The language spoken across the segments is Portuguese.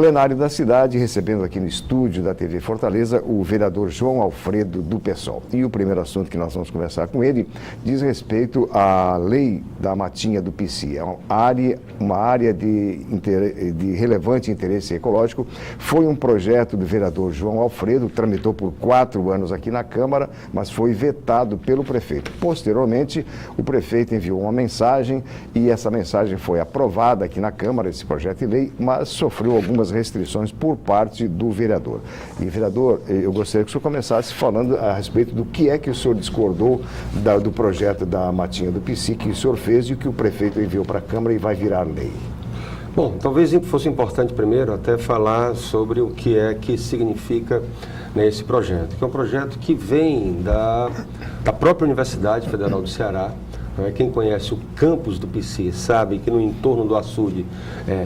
plenário da cidade, recebendo aqui no estúdio da TV Fortaleza o vereador João Alfredo, do PSOL. E o primeiro assunto que nós vamos conversar com ele diz respeito à lei da matinha do PC. É uma área de relevante interesse ecológico. Foi um projeto do vereador João Alfredo, tramitou por 4 anos aqui na Câmara, mas foi vetado pelo prefeito. Posteriormente, o prefeito enviou uma mensagem e essa mensagem foi aprovada aqui na Câmara, esse projeto de lei, mas sofreu algumas restrições por parte do vereador. E, vereador, eu gostaria que o senhor começasse falando a respeito do que é que o senhor discordou do projeto da matinha do PC, que o senhor fez e o que o prefeito enviou para a Câmara e vai virar lei. Bom, talvez fosse importante primeiro até falar sobre o que é que significa, né, esse projeto, que é um projeto que vem da própria Universidade Federal do Ceará. Quem conhece o campus do PC sabe que no entorno do açude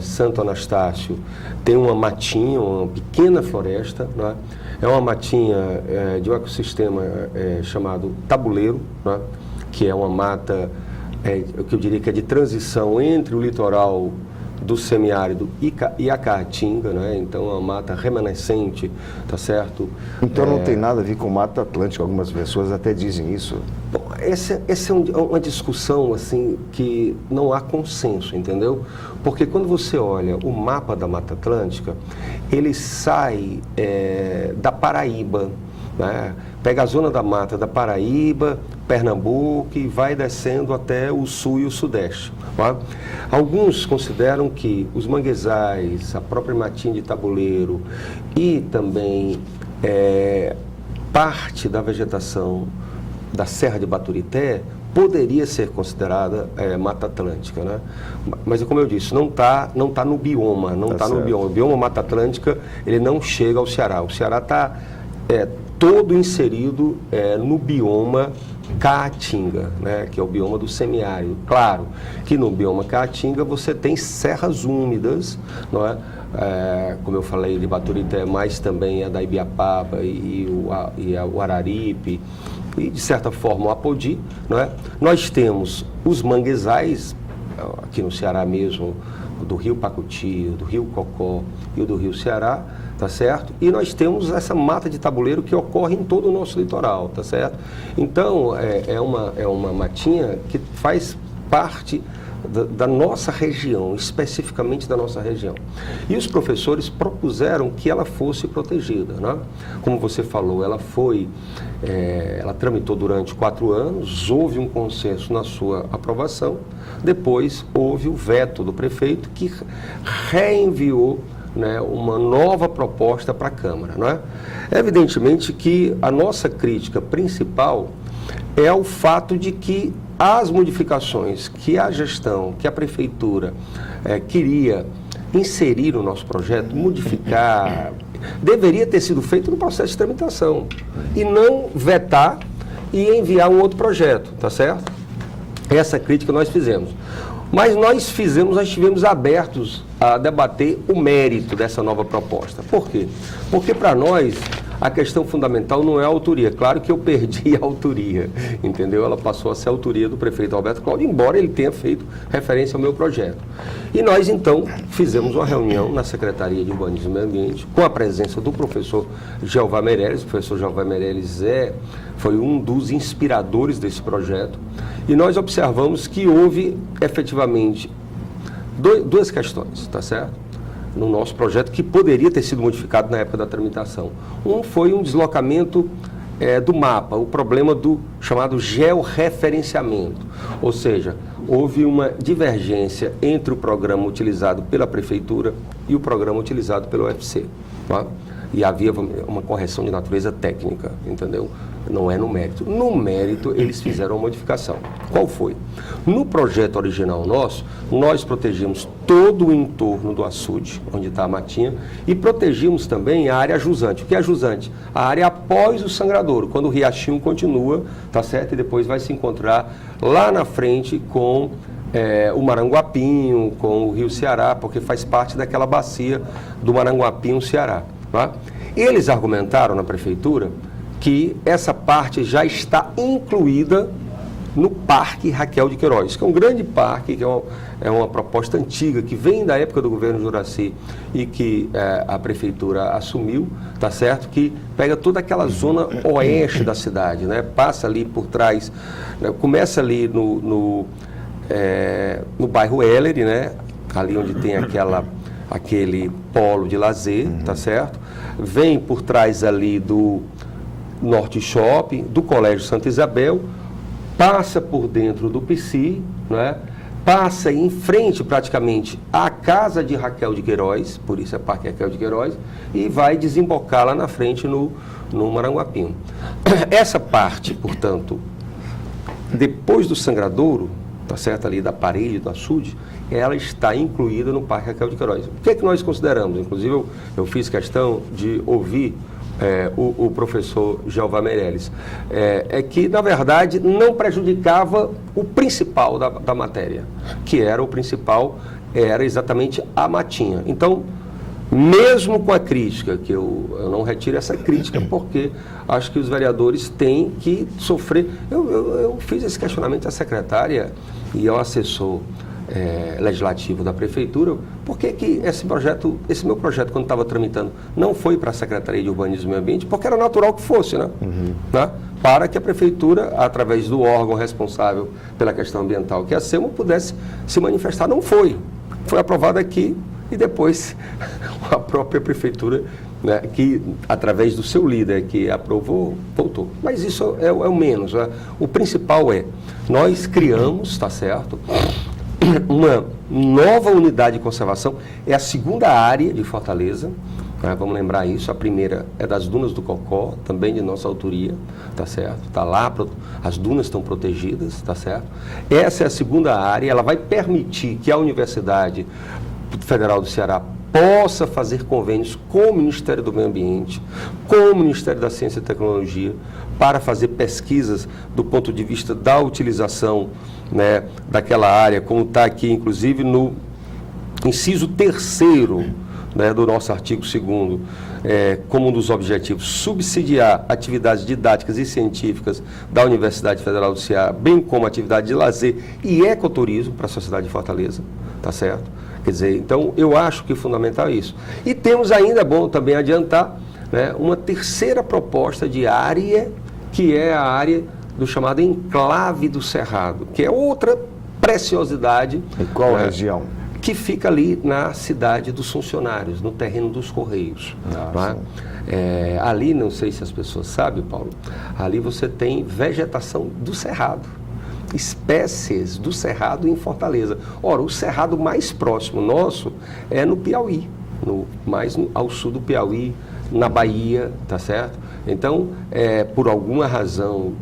Santo Anastácio tem uma matinha, uma pequena floresta, né? É uma matinha de um ecossistema chamado tabuleiro, né? Que é uma mata, o que eu diria que é de transição entre o litoral do semiárido e a Caatinga, né? Então é uma mata remanescente, tá certo? Então não tem nada a ver com Mata Atlântica, algumas pessoas até dizem isso. Bom, essa é uma discussão assim que não há consenso, entendeu? Porque quando você olha o mapa da Mata Atlântica, ele sai da Paraíba, né? Pega a zona da mata da Paraíba, Pernambuco e vai descendo até o sul e o sudeste. Tá? Alguns consideram que os manguezais, a própria matinha de tabuleiro e também parte da vegetação da Serra de Baturité poderia ser considerada Mata Atlântica, né? Mas como eu disse, não está no bioma, no bioma. O bioma Mata Atlântica, ele não chega ao Ceará. O Ceará está todo inserido no bioma Caatinga, né, que é o bioma do semiárido. Claro que no bioma Caatinga você tem serras úmidas, não é? Como eu falei de Baturité, mas também a da Ibiapaba e o Araripe, e de certa forma o Apodi, não é? Nós temos os manguezais, aqui no Ceará mesmo, do Rio Pacuti, do Rio Cocó e o do Rio Ceará, tá certo? E nós temos essa mata de tabuleiro que ocorre em todo o nosso litoral, tá certo? Então, é uma matinha que faz parte da nossa região, especificamente da nossa região. E os professores propuseram que ela fosse protegida, né? Como você falou, ela tramitou durante 4 anos, houve um consenso na sua aprovação, depois houve o veto do prefeito que reenviou, né, uma nova proposta para a Câmara, não é? Evidentemente que a nossa crítica principal é o fato de que as modificações que a gestão, que a prefeitura queria inserir no nosso projeto, modificar, deveria ter sido feito no processo de tramitação e não vetar e enviar um outro projeto, tá certo? Essa crítica nós fizemos. Mas nós estivemos abertos a debater o mérito dessa nova proposta. Por quê? Porque para nós a questão fundamental não é a autoria. Claro que eu perdi a autoria, entendeu? Ela passou a ser a autoria do prefeito Alberto Cláudio, embora ele tenha feito referência ao meu projeto. E nós, então, fizemos uma reunião na Secretaria de Urbanismo e Meio Ambiente, com a presença do professor Jeová Meirelles. O professor Jeová Meirelles foi um dos inspiradores desse projeto. E nós observamos que houve, efetivamente, duas questões, tá certo? No nosso projeto, que poderia ter sido modificado na época da tramitação. Um foi um deslocamento do mapa, o problema do chamado georreferenciamento. Ou seja, houve uma divergência entre o programa utilizado pela Prefeitura e o programa utilizado pelo UFC. Tá? E havia uma correção de natureza técnica, entendeu? Não é no mérito. No mérito, eles fizeram uma modificação. Qual foi? No projeto original nosso, nós protegimos todo o entorno do açude, onde está a matinha, e protegimos também a área jusante. O que é jusante? A área após o sangradouro, quando o riachinho continua, tá certo? E depois vai se encontrar lá na frente com o Maranguapinho, com o Rio Ceará, porque faz parte daquela bacia do Maranguapinho, Ceará. Tá? Eles argumentaram na Prefeitura que essa parte já está incluída no Parque Raquel de Queiroz, que é um grande parque, que é uma proposta antiga, que vem da época do governo Juracy e que a prefeitura assumiu, tá certo? Que pega toda aquela zona oeste da cidade, né? Passa ali por trás, né? Começa ali no bairro Ellery, né? Ali onde tem aquele polo de lazer, tá certo? Vem por trás ali do Norte Shopping, do Colégio Santa Isabel, passa por dentro do PC, né? Passa em frente praticamente à casa de Raquel de Queiroz, por isso é Parque Raquel de Queiroz, e vai desembocar lá na frente no Maranguapinho. Essa parte, portanto, depois do Sangradouro, tá certo, ali da parede do açude, ela está incluída no Parque Raquel de Queiroz. O que é que nós consideramos? Inclusive, eu fiz questão de ouvir o professor Jeová Meirelles, que, na verdade, não prejudicava o principal da matéria, que era o principal, era exatamente a matinha. Então, mesmo com a crítica, que eu não retiro essa crítica, porque acho que os vereadores têm que sofrer. Eu fiz esse questionamento à secretária e ao assessor legislativo da prefeitura, por que esse meu projeto, quando estava tramitando, não foi para a Secretaria de Urbanismo e Meio Ambiente, porque era natural que fosse, né? Né? Para que a prefeitura, através do órgão responsável pela questão ambiental, que é a SEMA, pudesse se manifestar. Não foi. Foi aprovado aqui e depois a própria prefeitura, né, que através do seu líder que aprovou, voltou. Mas isso é o menos, né? O principal nós criamos, tá certo, uma nova unidade de conservação, é a segunda área de Fortaleza, né? Vamos lembrar isso. A primeira é das Dunas do Cocó, também de nossa autoria, tá certo? Está lá, as dunas estão protegidas, tá certo? Essa é a segunda área, ela vai permitir que a Universidade Federal do Ceará possa fazer convênios com o Ministério do Meio Ambiente, com o Ministério da Ciência e Tecnologia, para fazer pesquisas do ponto de vista da utilização, né, daquela área, como está aqui, inclusive, no inciso 3º, né, do nosso artigo 2º, como um dos objetivos, subsidiar atividades didáticas e científicas da Universidade Federal do Ceará, bem como atividade de lazer e ecoturismo para a sociedade de Fortaleza, tá certo? Quer dizer, então, eu acho que é fundamental isso. E temos ainda, é bom também adiantar, né, uma terceira proposta de área, que é a área do chamado Enclave do Cerrado, que é outra preciosidade. Em qual região? Que fica ali na cidade dos funcionários, no terreno dos Correios. Ali, não sei se as pessoas sabem, Paulo, ali você tem vegetação do Cerrado, espécies do Cerrado em Fortaleza. Ora, o Cerrado mais próximo nosso é no Piauí, mais ao sul do Piauí, na Bahia, tá certo? Então, por alguma razão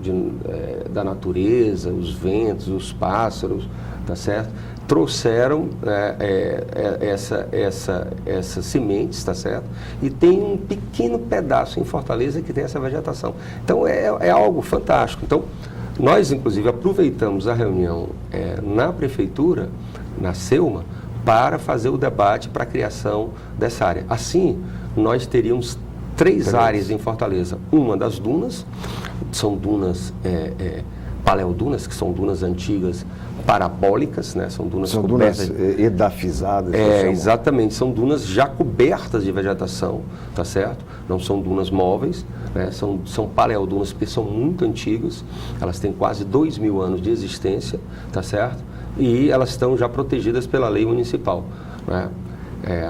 da natureza, os ventos, os pássaros, tá certo? Trouxeram essas sementes, tá certo? E tem um pequeno pedaço em Fortaleza que tem essa vegetação. Então, é algo fantástico. Então, nós, inclusive, aproveitamos a reunião na prefeitura, na SEUMA, para fazer o debate para a criação dessa área. Assim, nós teríamos três áreas em Fortaleza. Uma das dunas, são dunas paleodunas, que são dunas antigas parabólicas, né? São dunas cobertas, dunas edafizadas. Exatamente, são dunas já cobertas de vegetação, tá certo? Não são dunas móveis, né? São paleodunas porque são muito antigas, elas têm quase 2.000 anos de existência, tá certo? E elas estão já protegidas pela lei municipal, né?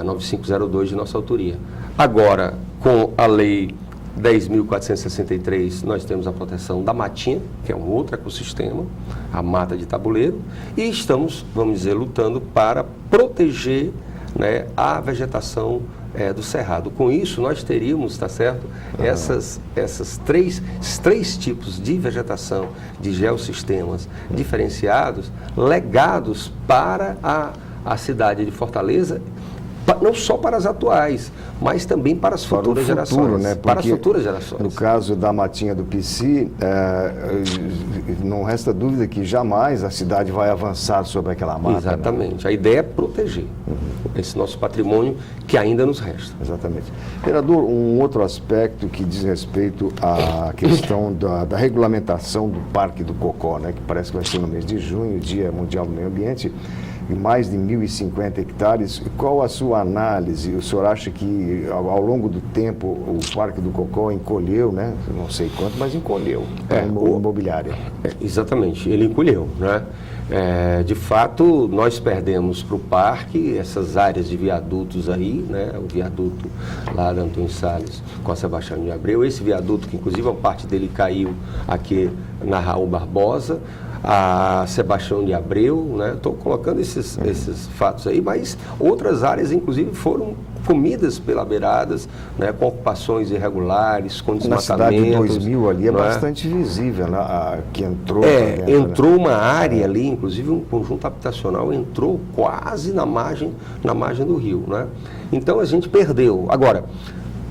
A 9502 de nossa autoria. Agora, com a lei 10.463, nós temos a proteção da matinha, que é um outro ecossistema, a mata de tabuleiro, e estamos, vamos dizer, lutando para proteger, né, a vegetação do cerrado. Com isso, nós teríamos, tá certo, esses três tipos de vegetação, de geossistemas diferenciados, legados para a cidade de Fortaleza, não só para as atuais, mas também para as futuras gerações. Né? Para as futuras gerações. No caso da matinha do PC, não resta dúvida que jamais a cidade vai avançar sobre aquela mata. Exatamente. Né? A ideia é proteger. esse nosso patrimônio que ainda nos resta. Exatamente. Vereador, um outro aspecto que diz respeito à questão da regulamentação do Parque do Cocó, né, que parece que vai ser no mês de junho, Dia Mundial do Meio Ambiente, em mais de 1.050 hectares. Qual a sua análise? O senhor acha que ao longo do tempo o Parque do Cocó encolheu, né? Não sei quanto, mas encolheu para a imobiliária. Exatamente, ele encolheu, né? De fato, nós perdemos para o parque essas áreas de viadutos aí, né? O viaduto lá da Antônio Salles com a Sebastião de Abreu, esse viaduto que inclusive uma parte dele caiu aqui na Raul Barbosa, a Sebastião de Abreu, né? Estou colocando esses fatos aí, mas outras áreas inclusive foram comidas pelas beiradas, né, com ocupações irregulares, com desmatamentos. Na cidade de 2000 ali é bastante visível, né, que entrou. Entrou uma área ali, inclusive um conjunto habitacional entrou quase na margem do rio, né? Então a gente perdeu. Agora,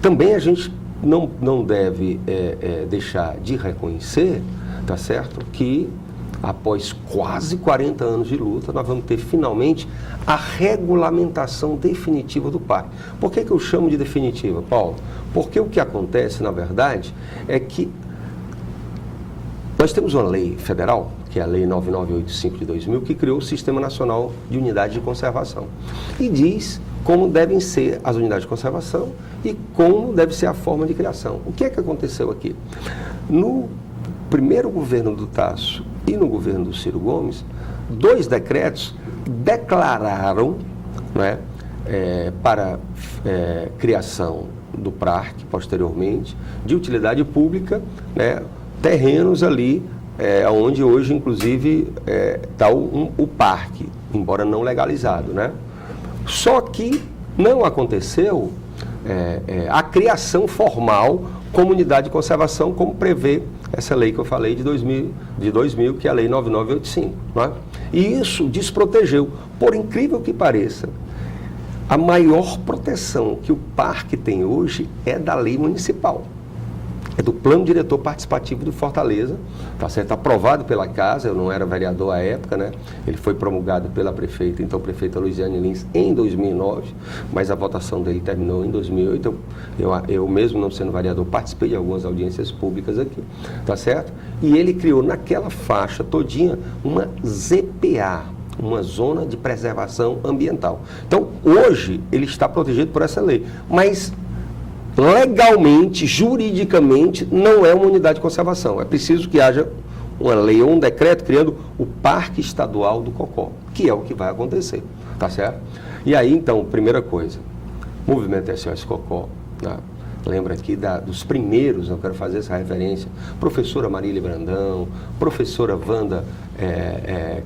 também a gente não deve deixar de reconhecer, tá certo, que após quase 40 anos de luta, nós vamos ter finalmente a regulamentação definitiva do parque. Por que eu chamo de definitiva, Paulo? Porque o que acontece, na verdade, é que nós temos uma lei federal, que é a Lei 9985 de 2000, que criou o Sistema Nacional de Unidades de Conservação. E diz como devem ser as unidades de conservação e como deve ser a forma de criação. O que é que aconteceu aqui? No primeiro governo do Tasso e no governo do Ciro Gomes, 2 decretos declararam, né, para criação do parque, posteriormente, de utilidade pública, né, terrenos ali, onde hoje, inclusive, está o parque, embora não legalizado, né? Só que não aconteceu a criação formal como unidade de conservação, como prevê essa lei que eu falei de 2000, que é a Lei 9985. Né? E isso desprotegeu. Por incrível que pareça, a maior proteção que o parque tem hoje é da lei municipal. É do Plano Diretor Participativo de Fortaleza, tá certo? Aprovado pela Casa, eu não era vereador à época, né? Ele foi promulgado pela prefeita, então prefeita Luiziane Lins, em 2009, mas a votação dele terminou em 2008. Eu mesmo, não sendo vereador, participei de algumas audiências públicas aqui, tá certo? E ele criou naquela faixa todinha uma ZPA, uma Zona de Preservação Ambiental. Então, hoje, ele está protegido por essa lei, mas legalmente, juridicamente, não é uma unidade de conservação. É preciso que haja uma lei ou um decreto criando o Parque Estadual do Cocó, que é o que vai acontecer, tá certo? E aí, então, primeira coisa, Movimento SOS Cocó, né? Lembra aqui dos primeiros, eu quero fazer essa referência, professora Marília Brandão, professora Wanda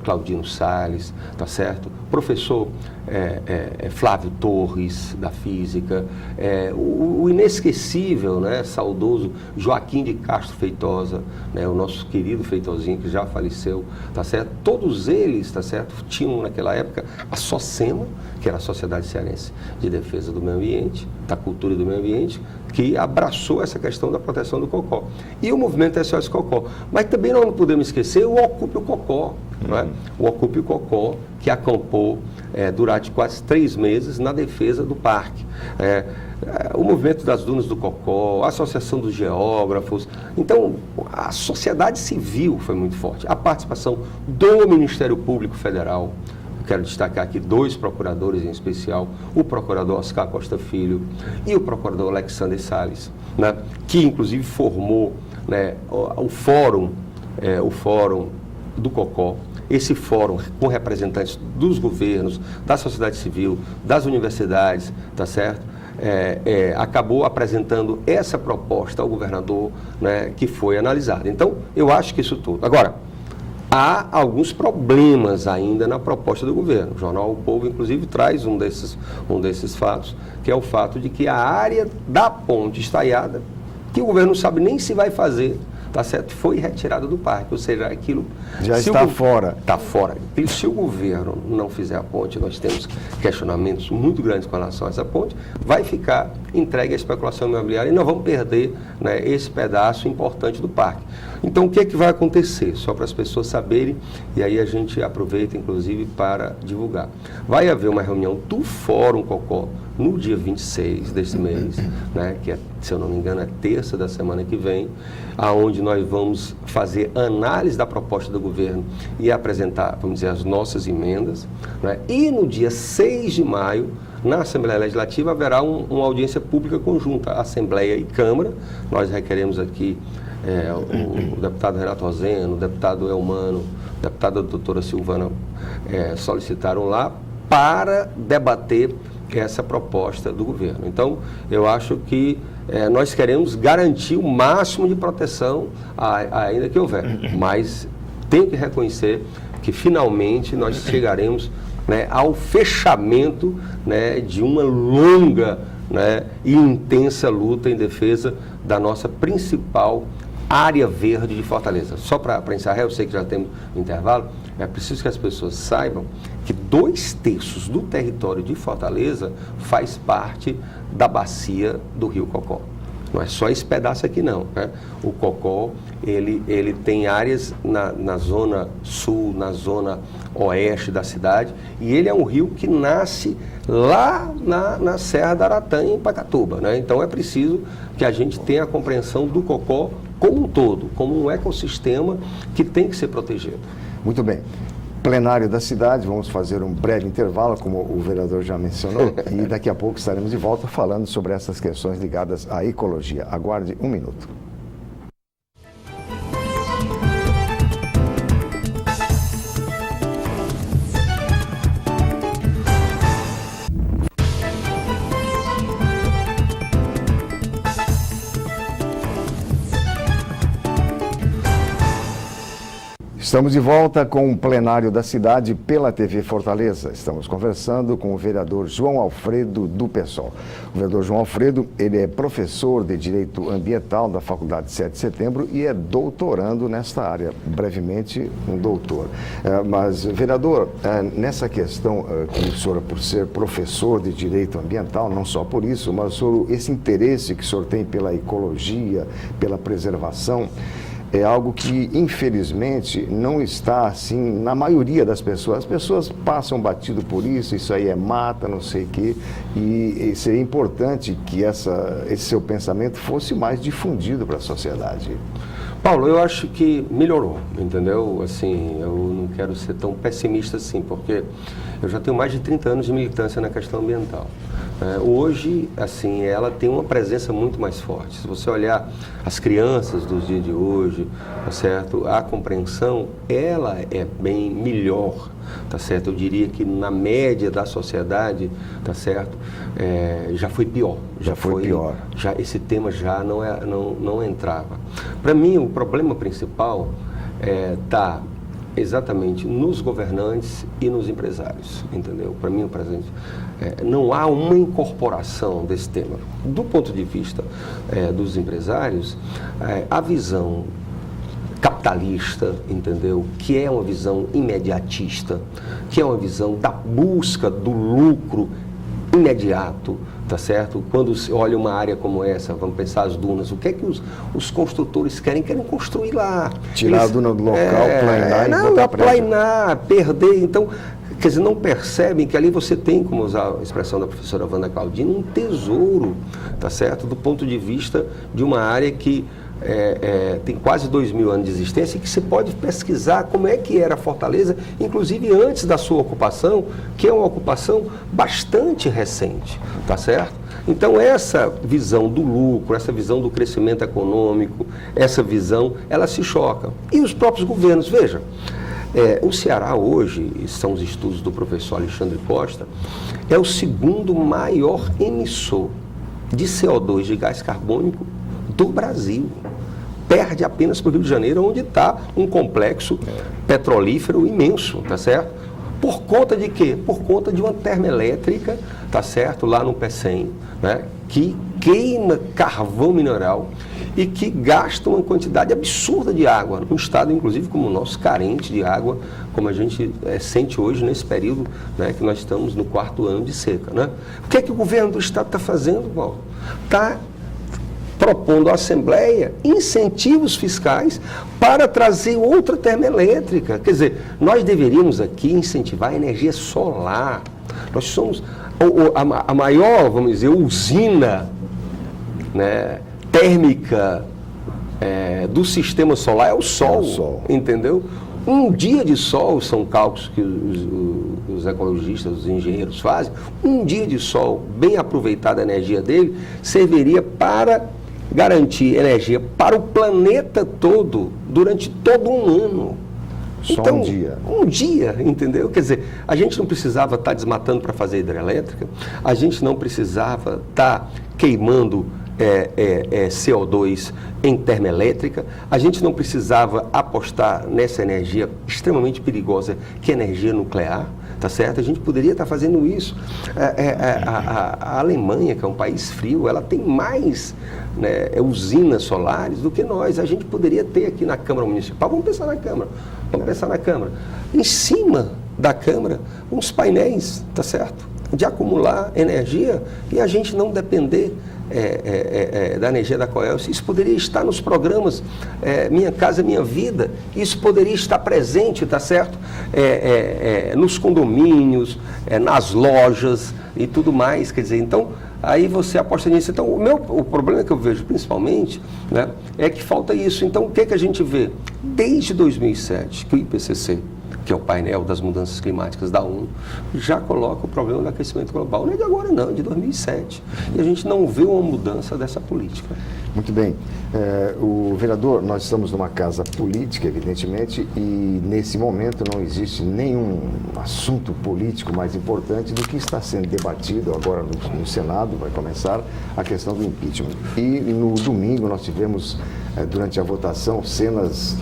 Claudino Salles, tá certo? Professor Flávio Torres, da Física, o inesquecível, né, saudoso Joaquim de Castro Feitosa, né, o nosso querido Feitozinho, que já faleceu, tá certo? Todos eles, tá certo, tinham naquela época a SOCEMA, que era a Sociedade Cearense de Defesa do Meio Ambiente, da Cultura e do Meio Ambiente, que abraçou essa questão da proteção do Cocó. E o movimento SOS Cocó. Mas também nós não podemos esquecer o Ocupe o Cocó. Não é? O Ocupe o Cocó, que acampou durante quase 3 meses na defesa do parque. O movimento das dunas do Cocó, a Associação dos Geógrafos. Então, a sociedade civil foi muito forte. A participação do Ministério Público Federal. Quero destacar aqui 2 procuradores em especial, o procurador Oscar Costa Filho e o procurador Alexander Salles, né, que inclusive formou, né, o fórum do Cocó. Esse fórum com representantes dos governos, da sociedade civil, das universidades, tá certo? Acabou apresentando essa proposta ao governador, né, que foi analisada. Então, eu acho que isso tudo. Agora, há alguns problemas ainda na proposta do governo. O jornal O Povo, inclusive, traz um desses fatos, que é o fato de que a área da ponte estaiada, que o governo não sabe nem se vai fazer, tá certo? Foi retirada do parque, ou seja, aquilo... Já está fora. Está fora. E se o governo não fizer a ponte, nós temos questionamentos muito grandes com relação a essa ponte, vai ficar entregue à especulação imobiliária e nós vamos perder, né, esse pedaço importante do parque. Então, o que é que vai acontecer? Só para as pessoas saberem, e aí a gente aproveita, inclusive, para divulgar. Vai haver uma reunião do Fórum Cocó no dia 26 desse mês, né, que é, se eu não me engano, é terça da semana que vem, aonde nós vamos fazer análise da proposta do governo e apresentar, vamos dizer, as nossas emendas, né, e no dia 6 de maio, na Assembleia Legislativa, haverá uma audiência pública conjunta, Assembleia e Câmara. Nós requeremos aqui o deputado Renato Roseno, o deputado Elmano, a deputada doutora Silvana solicitaram lá para debater essa proposta do governo. Então, eu acho que nós queremos garantir o máximo de proteção ainda que houver, mas tenho que reconhecer que finalmente nós chegaremos, né, ao fechamento, né, de uma longa, né, e intensa luta em defesa da nossa principal área verde de Fortaleza. Só para encerrar, eu sei que já temos um intervalo, é preciso que as pessoas saibam que 2/3 do território de Fortaleza faz parte da bacia do Rio Cocó. Não é só esse pedaço aqui não, né? O Cocó, ele tem áreas na zona sul, na zona oeste da cidade, e ele é um rio que nasce lá na Serra da Aratã, em Pacatuba, né? Então é preciso que a gente tenha a compreensão do Cocó como um todo, como um ecossistema que tem que ser protegido. Muito bem. Plenário da cidade, vamos fazer um breve intervalo, como o vereador já mencionou, e daqui a pouco estaremos de volta falando sobre essas questões ligadas à ecologia. Aguarde um minuto. Estamos de volta com o plenário da cidade pela TV Fortaleza. Estamos conversando com o vereador João Alfredo do PSOL. O vereador João Alfredo, ele é professor de Direito Ambiental da Faculdade 7 de Setembro e é doutorando nesta área, brevemente um doutor. Mas, vereador, nessa questão que o senhor, por ser professor de Direito Ambiental, não só por isso, mas sobre esse interesse que o senhor tem pela ecologia, pela preservação, é algo que, infelizmente, não está assim na maioria das pessoas. As pessoas passam batido por isso aí é mata, não sei o quê, e seria importante que esse seu pensamento fosse mais difundido para a sociedade. Paulo, eu acho que melhorou, entendeu? Assim, eu não quero ser tão pessimista assim, porque eu já tenho mais de 30 anos de militância na questão ambiental. Hoje, assim, ela tem uma presença muito mais forte. Se você olhar as crianças dos dias de hoje, tá certo? A compreensão, ela é bem melhor, tá certo? Eu diria que na média da sociedade, tá certo? Já foi pior. Já foi pior. Já, esse tema já não entrava. Para mim, o problema principal está exatamente nos governantes e nos empresários, entendeu? Para mim, o presente, não há uma incorporação desse tema. Do ponto de vista dos empresários, a visão capitalista, entendeu? Que é uma visão imediatista, que é uma visão da busca do lucro imediato, tá certo? Quando se olha uma área como essa, vamos pensar as dunas, o que é que os construtores querem? Querem construir lá. Tirar a duna do local, planear e botar planear, perder. Então, quer dizer, não percebem que ali você tem, como usar a expressão da professora Wanda Claudina, um tesouro, tá certo? Do ponto de vista de uma área que tem quase 2.000 anos de existência e que você pode pesquisar como é que era Fortaleza, inclusive antes da sua ocupação, que é uma ocupação bastante recente, tá certo? Então essa visão do lucro, essa visão do crescimento econômico, essa visão, ela se choca. E os próprios governos, veja, o Ceará hoje, são os estudos do professor Alexandre Costa, é o segundo maior emissor de CO2, de gás carbônico, do Brasil. Perde apenas para o Rio de Janeiro, onde está um complexo petrolífero imenso, tá certo? Por conta de quê? Por conta de uma termoelétrica, tá certo? Lá no Pecém, né? Que queima carvão mineral e que gasta uma quantidade absurda de água, num estado, inclusive, como o nosso, carente de água, como a gente sente hoje nesse período, né, que nós estamos no 4º ano de seca, né? O que é que o governo do estado está fazendo, Paulo? Está propondo à Assembleia incentivos fiscais para trazer outra termoelétrica. Quer dizer, nós deveríamos aqui incentivar a energia solar. Nós somos a maior, vamos dizer, usina, né, térmica do sistema solar é o Sol, entendeu? Um dia de sol, são cálculos que os ecologistas, os engenheiros fazem, um dia de sol, bem aproveitada a energia dele, serviria para garantir energia para o planeta todo, durante todo um ano. Só então, um dia. Um dia, entendeu? Quer dizer, a gente não precisava estar desmatando para fazer hidrelétrica, a gente não precisava estar queimando CO2 em termoelétrica, a gente não precisava apostar nessa energia extremamente perigosa, que é energia nuclear, tá certo? A gente poderia estar fazendo isso. A Alemanha, que é um país frio, ela tem mais, né, usinas solares do que nós. A gente poderia ter aqui na Câmara Municipal, vamos pensar na Câmara, em cima da Câmara, uns painéis, tá certo? De acumular energia e a gente não depender da energia da Coelce. Isso poderia estar nos programas Minha Casa Minha Vida, isso poderia estar presente, tá certo? Nos condomínios, nas lojas e tudo mais, quer dizer, então, aí você aposta nisso. Então, o problema que eu vejo principalmente, né, é que falta isso. Então, o que a gente vê? Desde 2007, que o IPCC, que é o painel das mudanças climáticas da ONU, já coloca o problema do aquecimento global. Não é de agora não, é de 2007. E a gente não vê uma mudança dessa política. Muito bem. O vereador, nós estamos numa casa política, evidentemente, e nesse momento não existe nenhum assunto político mais importante do que está sendo debatido agora no Senado, vai começar a questão do impeachment. E no domingo nós tivemos, durante a votação, cenas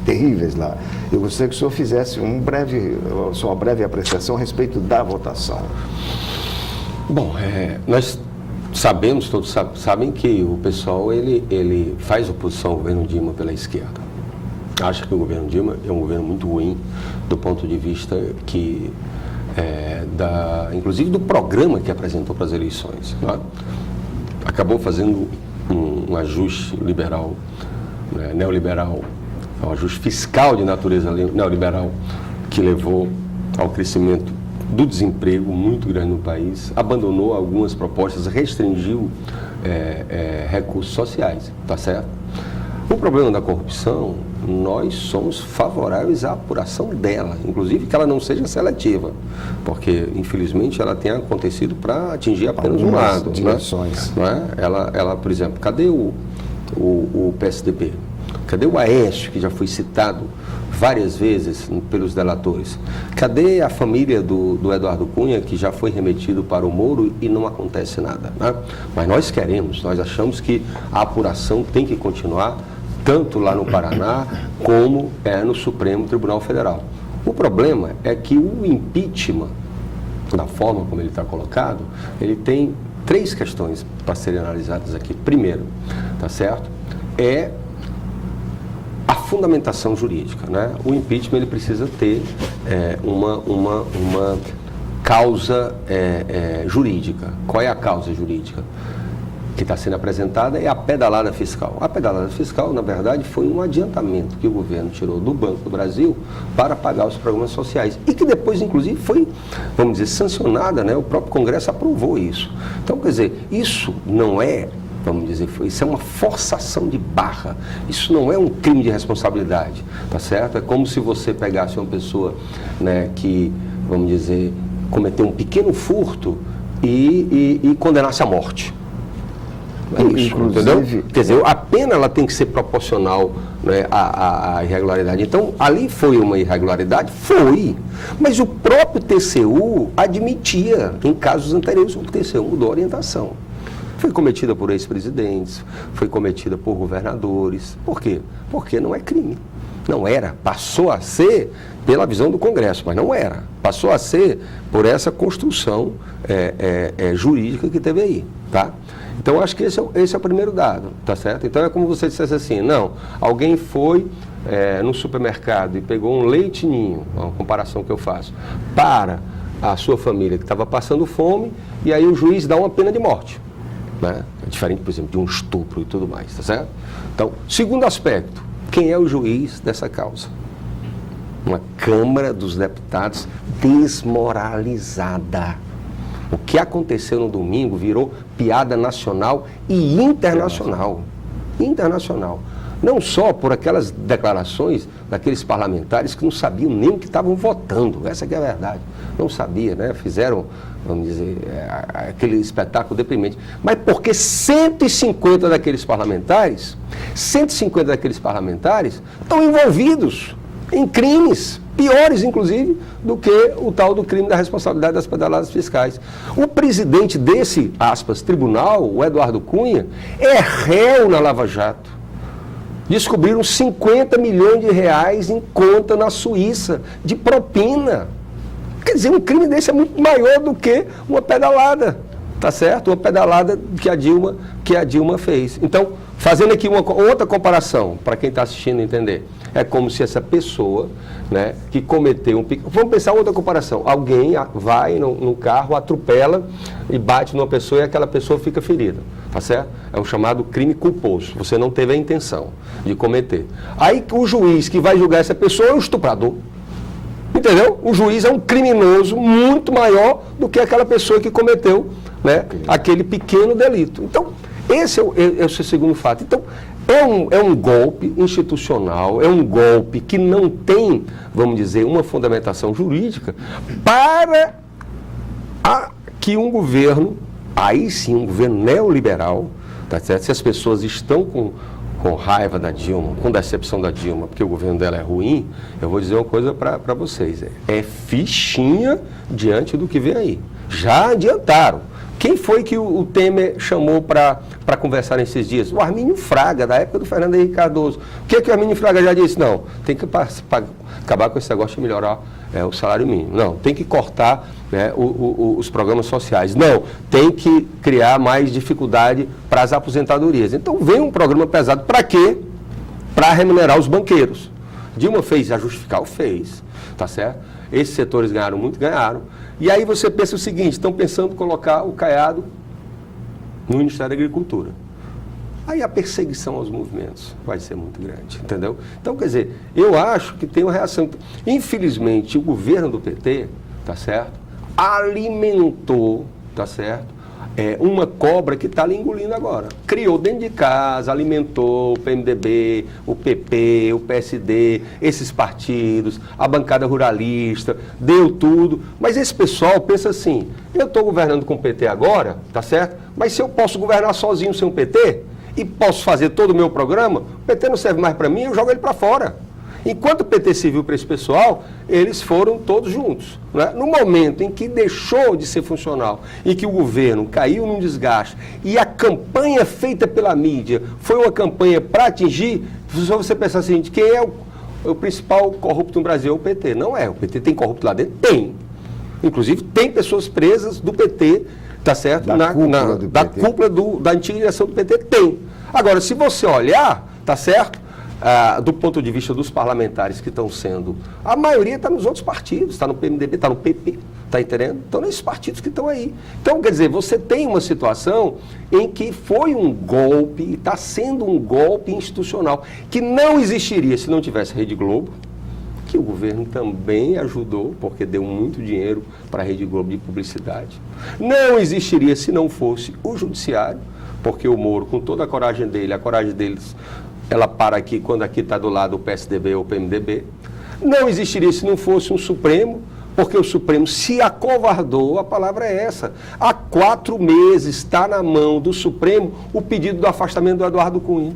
terríveis lá. Eu gostaria que o senhor fizesse uma breve apreciação a respeito da votação. Bom, nós sabemos, todos sabem que o pessoal ele faz oposição ao governo Dilma pela esquerda. Acha que o governo Dilma é um governo muito ruim do ponto de vista que inclusive do programa que apresentou para as eleições, né? Acabou fazendo um ajuste liberal, né, neoliberal, um ajuste fiscal de natureza neoliberal que levou ao crescimento do desemprego muito grande no país, abandonou algumas propostas, restringiu recursos sociais, tá certo? O problema da corrupção, nós somos favoráveis à apuração dela, inclusive que ela não seja seletiva, porque infelizmente ela tem acontecido para atingir apenas um lado, direções. Não é? Ela, por exemplo, cadê o PSDB? Cadê o Aécio, que já foi citado várias vezes pelos delatores? Cadê a família do Eduardo Cunha, que já foi remetido para o Moro e não acontece nada, né? Mas nós achamos que a apuração tem que continuar, tanto lá no Paraná, como no Supremo Tribunal Federal. O problema é que o impeachment, da forma como ele está colocado, ele tem 3 questões para serem analisadas aqui. Primeiro, tá certo? A fundamentação jurídica, né? O impeachment ele precisa ter uma causa jurídica. Qual é a causa jurídica que está sendo apresentada? É a pedalada fiscal. A pedalada fiscal, na verdade, foi um adiantamento que o governo tirou do Banco do Brasil para pagar os programas sociais e que depois, inclusive, foi, vamos dizer, sancionada, né? O próprio Congresso aprovou isso. Então, quer dizer, isso não é, vamos dizer, isso é uma forçação de barra, isso não é um crime de responsabilidade, tá certo? É como se você pegasse uma pessoa, né, que, vamos dizer, cometeu um pequeno furto e condenasse à morte. É isso, entendeu? Quer dizer, a pena ela tem que ser proporcional, né, à irregularidade. Então, ali foi uma irregularidade? Foi. Mas o próprio TCU admitia, em casos anteriores, o TCU mudou a orientação. Foi cometida por ex-presidentes, foi cometida por governadores. Por quê? Porque não é crime. Não era. Passou a ser pela visão do Congresso, mas não era. Passou a ser por essa construção jurídica que teve aí, tá? Então, acho que esse é o primeiro dado, tá certo? Então, é como você dissesse assim, não, alguém foi no supermercado e pegou um leite ninho, uma comparação que eu faço, para a sua família que estava passando fome, e aí o juiz dá uma pena de morte. né? É diferente, por exemplo, de um estupro e tudo mais, tá certo? Então, segundo aspecto, quem é o juiz dessa causa? Uma Câmara dos Deputados desmoralizada. O que aconteceu no domingo virou piada nacional e internacional. Internacional. Não só por aquelas declarações daqueles parlamentares que não sabiam nem o que estavam votando. Essa que é a verdade. Não sabia, né? Fizeram, vamos dizer, aquele espetáculo deprimente. Mas porque 150 daqueles parlamentares estão envolvidos em crimes piores, inclusive, do que o tal do crime da responsabilidade das pedaladas fiscais. O presidente desse, aspas, tribunal, o Eduardo Cunha, é réu na Lava Jato. Descobriram 50 milhões de reais em conta na Suíça, de propina. Quer dizer, um crime desse é muito maior do que uma pedalada, tá certo? Uma pedalada que a Dilma fez. Então, fazendo aqui uma outra comparação, para quem está assistindo entender, é como se essa pessoa, né, que cometeu um... Vamos pensar outra comparação. Alguém vai no carro, atropela e bate numa pessoa e aquela pessoa fica ferida, tá certo? É um chamado crime culposo. Você não teve a intenção de cometer. Aí o juiz que vai julgar essa pessoa é um estuprador. Entendeu? O juiz é um criminoso muito maior do que aquela pessoa que cometeu, né, aquele pequeno delito. Então, esse é o seu segundo fato. Então, é um golpe institucional, é um golpe que não tem, vamos dizer, uma fundamentação jurídica para que um governo, aí sim, um governo neoliberal, tá certo? Se as pessoas estão com raiva da Dilma, com decepção da Dilma, porque o governo dela é ruim, eu vou dizer uma coisa para vocês. É fichinha diante do que vem aí. Já adiantaram. Quem foi que o Temer chamou para conversar nesses dias? O Armínio Fraga, da época do Fernando Henrique Cardoso. O que o Armínio Fraga já disse? Não, tem que acabar com esse negócio de melhorar o salário mínimo. Não, tem que cortar, né, os programas sociais. Não, tem que criar mais dificuldade para as aposentadorias. Então vem um programa pesado. Para quê? Para remunerar os banqueiros. Dilma fez ajuste fiscal? Fez, tá certo? Esses setores ganharam muito? Ganharam. E aí você pensa o seguinte, estão pensando em colocar o Caiado no Ministério da Agricultura. Aí a perseguição aos movimentos vai ser muito grande, entendeu? Então, quer dizer, eu acho que tem uma reação. Infelizmente, o governo do PT, tá certo, alimentou, tá certo, uma cobra que está ali engolindo agora. Criou dentro de casa, alimentou o PMDB, o PP, o PSD, esses partidos, a bancada ruralista, deu tudo. Mas esse pessoal pensa assim, eu estou governando com o PT agora, tá certo? Mas se eu posso governar sozinho sem o PT e posso fazer todo o meu programa, o PT não serve mais para mim, eu jogo ele para fora. Enquanto o PT serviu para esse pessoal, eles foram todos juntos, né? No momento em que deixou de ser funcional e que o governo caiu num desgaste e a campanha feita pela mídia foi uma campanha para atingir, só você pensar assim, quem é o principal corrupto no Brasil? É o PT. Não é. O PT tem corrupto lá dentro? Tem. Inclusive, tem pessoas presas do PT, tá certo? Da cúpula da antiga direção do PT, tem. Agora, se você olhar, tá certo? Do ponto de vista dos parlamentares que estão sendo... A maioria está nos outros partidos, está no PMDB, está no PP, está entendendo? Estão nesses partidos que estão aí. Então, quer dizer, você tem uma situação em que foi um golpe, está sendo um golpe institucional, que não existiria se não tivesse Rede Globo, que o governo também ajudou, porque deu muito dinheiro para a Rede Globo de publicidade. Não existiria se não fosse o Judiciário, porque o Moro, com toda a coragem dele, a coragem deles... ela para aqui quando aqui está do lado o PSDB ou o PMDB. Não existiria se não fosse um Supremo, porque o Supremo se acovardou, a palavra é essa. Há 4 meses está na mão do Supremo o pedido do afastamento do Eduardo Cunha.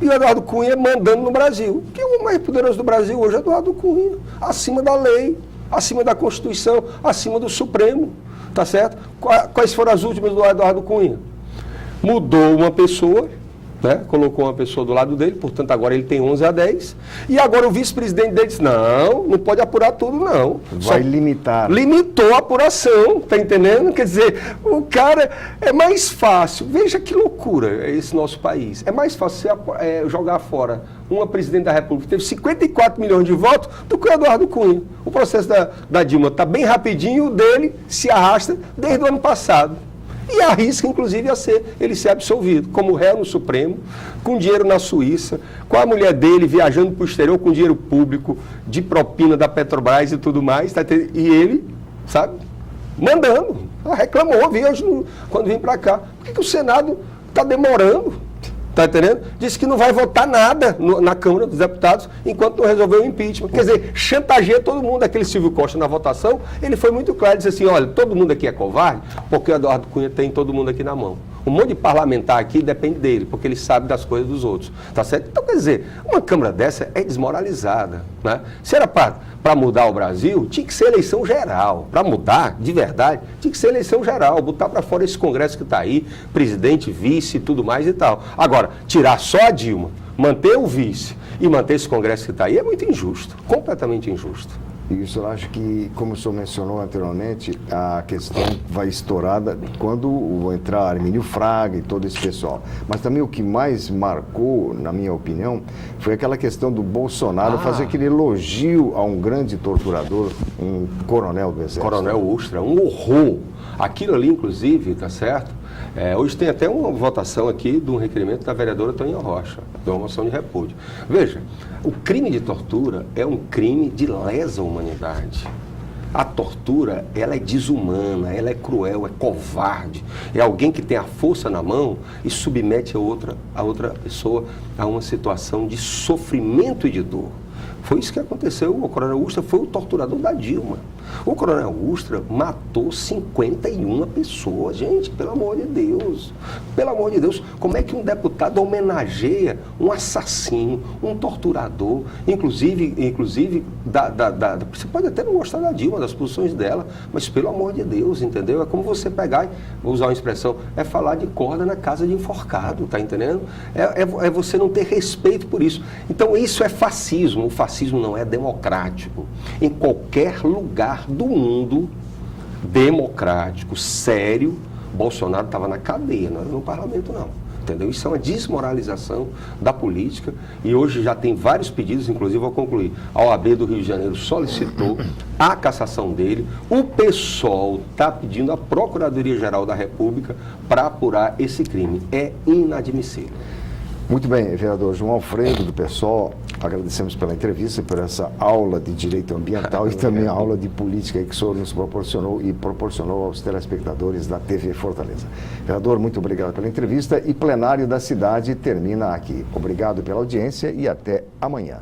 E o Eduardo Cunha mandando no Brasil. Que é o mais poderoso do Brasil hoje é Eduardo Cunha. Acima da lei, acima da Constituição, acima do Supremo. Tá certo? Quais foram as últimas do Eduardo Cunha? Mudou uma pessoa... né? Colocou uma pessoa do lado dele, portanto agora ele tem 11-10, e agora o vice-presidente dele disse, não pode apurar tudo não. Vai limitar. Limitou a apuração, tá entendendo? Quer dizer, o cara, é mais fácil, veja que loucura esse nosso país, é mais fácil você jogar fora uma presidente da República que teve 54 milhões de votos do que o Eduardo Cunha. O processo da Dilma está bem rapidinho, o dele se arrasta desde o ano passado. E arrisca, inclusive, ele ser absolvido, como réu no Supremo, com dinheiro na Suíça, com a mulher dele viajando para o exterior com dinheiro público, de propina da Petrobras e tudo mais, tá entendendo? E ele, sabe, mandando. Ela reclamou, viu, hoje, quando vim para cá. Por que o Senado está demorando? Está entendendo? Disse que não vai votar nada na Câmara dos Deputados enquanto não resolver o impeachment. Quer dizer, chantageia todo mundo. Aquele Silvio Costa na votação, ele foi muito claro, disse assim, olha, todo mundo aqui é covarde, porque o Eduardo Cunha tem todo mundo aqui na mão. Um monte de parlamentar aqui depende dele, porque ele sabe das coisas dos outros. Tá certo? Então, quer dizer, uma Câmara dessa é desmoralizada. Né? Se era para mudar o Brasil, tinha que ser eleição geral. Para mudar, de verdade, tinha que ser eleição geral. Botar para fora esse Congresso que está aí, presidente, vice e tudo mais e tal. Agora, tirar só a Dilma, manter o vice e manter esse Congresso que está aí é muito injusto. Completamente injusto. Isso, eu acho que, como o senhor mencionou anteriormente, a questão vai estourada quando entrar Armínio Fraga e todo esse pessoal. Mas também o que mais marcou, na minha opinião, foi aquela questão do Bolsonaro fazer aquele elogio a um grande torturador, um coronel do Exército. Coronel Ustra, um horror. Aquilo ali, inclusive, tá certo? Hoje tem até uma votação aqui de um requerimento da vereadora Toninha Rocha, de uma moção de repúdio. Veja, o crime de tortura é um crime de lesa humanidade. A tortura, ela é desumana, ela é cruel, é covarde. É alguém que tem a força na mão e submete a outra pessoa a uma situação de sofrimento e de dor. Foi isso que aconteceu. O Coronel Ustra foi o torturador da Dilma. O Coronel Ustra matou 51 pessoas. Gente, pelo amor de Deus. Pelo amor de Deus. Como é que um deputado homenageia um assassino, um torturador, inclusive você pode até não gostar da Dilma, das posições dela, mas pelo amor de Deus, entendeu? É como você pegar, vou usar uma expressão, é falar de corda na casa de enforcado, tá entendendo? É você não ter respeito por isso. Então isso é fascismo. O fascismo não é democrático. Em qualquer lugar do mundo democrático, sério, Bolsonaro estava na cadeia, não era no parlamento não. Entendeu? Isso é uma desmoralização da política e hoje já tem vários pedidos, inclusive vou concluir. A OAB do Rio de Janeiro solicitou a cassação dele. O PSOL está pedindo à Procuradoria-Geral da República para apurar esse crime. É inadmissível. Muito bem, vereador João Alfredo, do PSOL, agradecemos pela entrevista, por essa aula de direito ambiental e também a aula de política que o senhor nos proporcionou e proporcionou aos telespectadores da TV Fortaleza. Vereador, muito obrigado pela entrevista e plenário da cidade termina aqui. Obrigado pela audiência e até amanhã.